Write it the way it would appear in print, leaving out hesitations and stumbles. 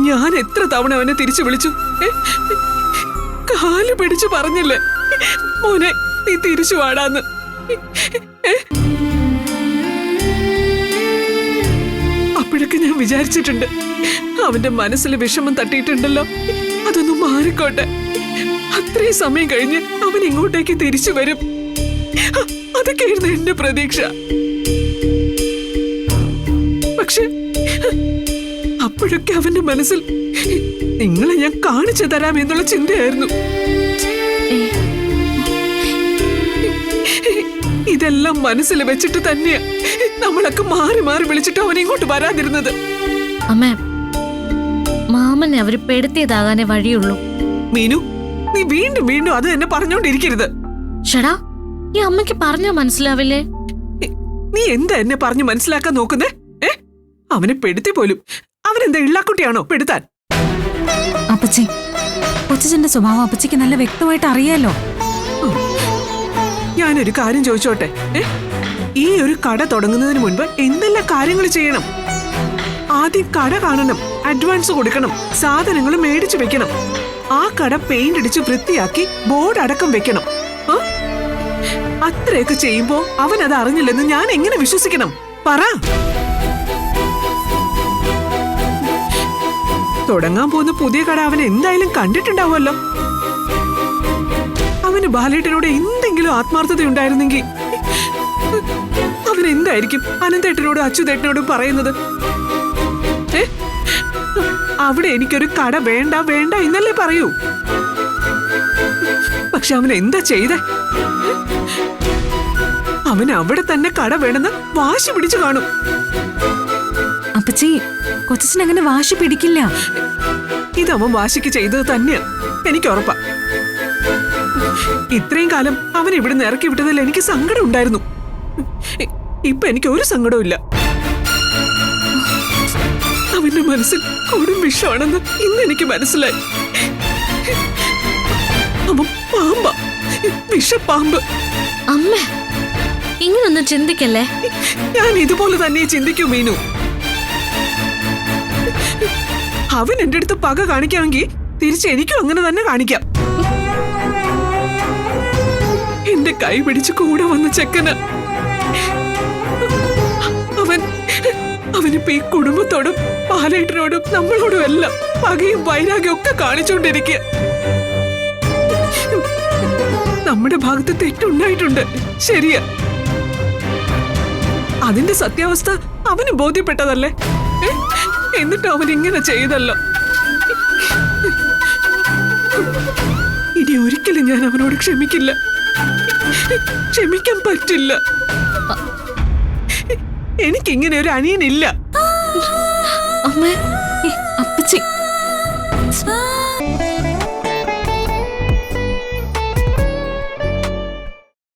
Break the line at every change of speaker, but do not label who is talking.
ഞാൻ എത്ര തവണ അവനെ തിരിച്ചു വിളിച്ചു, കാല് പിടിച്ചു പറഞ്ഞില്ലേ മോനെ നീ തിരിച്ചു വാടാന്ന്. അപ്പോഴൊക്കെ ഞാൻ വിചാരിച്ചിട്ടുണ്ട് അവന്റെ മനസ്സിൽ വിഷമം തട്ടിയിട്ടുണ്ടല്ലോ, അതൊന്നും മാറിക്കോട്ടെ. അത്രയും സമയം കഴിഞ്ഞ് അവൻ ഇങ്ങോട്ടേക്ക് തിരിച്ചു വരും, അതൊക്കെയായിരുന്നു എന്റെ പ്രതീക്ഷ. പക്ഷെ അപ്പോഴൊക്കെ അവന്റെ മനസ്സിൽ നിങ്ങളെ ഞാൻ കാണിച്ചു തരാം എന്നുള്ള ചിന്തയായിരുന്നു. ഇതെല്ലാം മനസ്സിൽ വെച്ചിട്ട് തന്നെയാ നമ്മളൊക്കെ മാറി മാറി വിളിച്ചിട്ട് അവൻ ഇങ്ങോട്ട് വരാതിരുന്നത്.
അമ്മേ, മാമനെ അവര് പെടുത്തിയതാകാനേ വഴിയുള്ളൂ.
മീനു, നീ വീണ്ടും വീണ്ടും അത് തന്നെ പറഞ്ഞോണ്ടിരിക്കരുത്.
ഷടാ, ഈ അമ്മയ്ക്ക് പറഞ്ഞാ മനസ്സിലാവില്ലേ?
നീ എന്താ എന്നെ പറഞ്ഞു മനസ്സിലാക്കാൻ നോക്കുന്നേ? അവനെ പെടുത്തി പോലും. അവനെന്താ ഇള്ളാക്കുട്ടിയാണോ പെടുത്താൻ?
അപ്പച്ചി, കൊച്ചച്ഛന്റെ സ്വഭാവം അപ്പച്ചിക്ക് നല്ല വ്യക്തമായിട്ട് അറിയാലോ.
ഞാനൊരു കാര്യം ചോദിച്ചോട്ടെ, ഈ ഒരു കട തുടങ്ങുന്നതിന് മുൻപ് എന്തെല്ലാം കാര്യങ്ങൾ ചെയ്യണം? ആദ്യം കട കാണണം, അഡ്വാൻസ് കൊടുക്കണം, സാധനങ്ങൾ മേടിച്ചു വെക്കണം, ആ കട പെയിന്റ് അടിച്ച് വൃത്തിയാക്കി ബോർഡ് അടക്കം വെക്കണം. അത്രയൊക്കെ ചെയ്യുമ്പോ അവൻ അത് അറിഞ്ഞില്ലെന്ന് ഞാൻ എങ്ങനെ വിശ്വസിക്കണം? പറ. തുടങ്ങാൻ പോകുന്ന പുതിയ കട അവൻ എന്തായാലും കണ്ടിട്ടുണ്ടാവുമല്ലോ. അവന് ബാലേട്ടനോട് എന്തെങ്കിലും ആത്മാർത്ഥത ഉണ്ടായിരുന്നെങ്കിൽ അവൻ എന്തായിരിക്കും അനന്തേട്ടനോടും അച്യുതേട്ടനോടും പറയുന്നത്? അവിടെ എനിക്കൊരു കട വേണ്ട വേണ്ട എന്നല്ലേ പറയൂ. പക്ഷെ അവൻ എന്താ ചെയ്തേ? അവൻ അവിടെ തന്നെ കട വേണമെന്ന് വാശി പിടിച്ചു കാണും.
അപ്പച്ചി, കൊച്ചച്ഛൻ അങ്ങനെ വാശി പിടിക്കില്ല.
ഇതവൻ വാശിക്ക് ചെയ്തത് തന്നെയാ, എനിക്ക് ഉറപ്പാ. ഇത്രയും കാലം അവൻ ഇവിടുന്ന് ഇറക്കി വിട്ടതിൽ എനിക്ക് സങ്കടം ഉണ്ടായിരുന്നു. ഇപ്പൊ എനിക്ക് ഒരു സങ്കടവും ഇല്ല. അവന്റെ മനസ്സിൽ കൊടും വിഷമാണെന്ന് ഇന്ന് എനിക്ക് മനസ്സിലായി. അവൻ പാമ്പ, വിഷപ്പാമ്പ്.
അമ്മ, ഇങ്ങനൊന്നും ചിന്തിക്കല്ലേ.
ഞാൻ ഇതുപോലെ തന്നെ ചിന്തിക്കൂ മീനു. അവൻ എന്റെ അടുത്ത് പക കാണിക്കാമെങ്കിൽ തിരിച്ച് എനിക്കും അങ്ങനെ തന്നെ കാണിക്കാം. എന്റെ കൈ പിടിച്ച് കൂടെ വന്ന ചെക്കന അവനിപ്പോ ഈ കുടുംബത്തോടും പാലേട്ടനോടും നമ്മളോടും എല്ലാം പകയും വൈരാഗ്യം ഒക്കെ കാണിച്ചുകൊണ്ടിരിക്കുക. നമ്മുടെ ഭാഗത്ത് തെറ്റുണ്ടായിട്ടുണ്ട്, ശരിയാ. അതിന്റെ സത്യാവസ്ഥ അവന് ബോധ്യപ്പെട്ടതല്ലേ? എന്നിട്ട് അവൻ ഇങ്ങനെ ചെയ്തല്ലോ. ഇനി ഒരിക്കലും ഞാൻ അവനോട് ക്ഷമിക്കില്ല, ക്ഷമിക്കാൻ പറ്റില്ല. എനിക്കിങ്ങനെ ഒരു അനിയനില്ല.
അമ്മേ,
അപ്പച്ചി